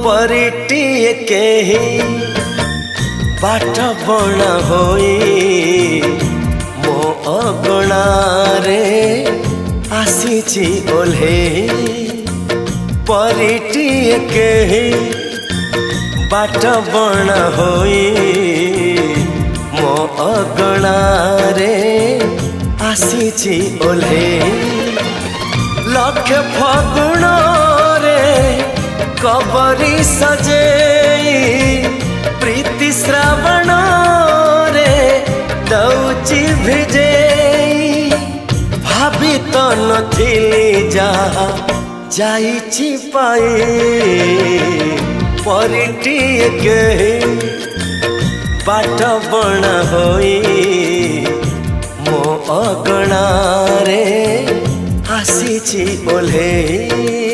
परिटिए केही बाट बणा होई मो अगणारे आसीची ओल्हे परिटिए केही बाट बणा होई मो अगणारे आसीची ओल्हे लक्ष फगुण रे कबरी सजे प्रीति श्रावण रे दौची भिजे भाभी तो नथिली जहा जाइची पाई परिटिए केही बाट बणा होई मो अगणारे आसीची ओल्हे।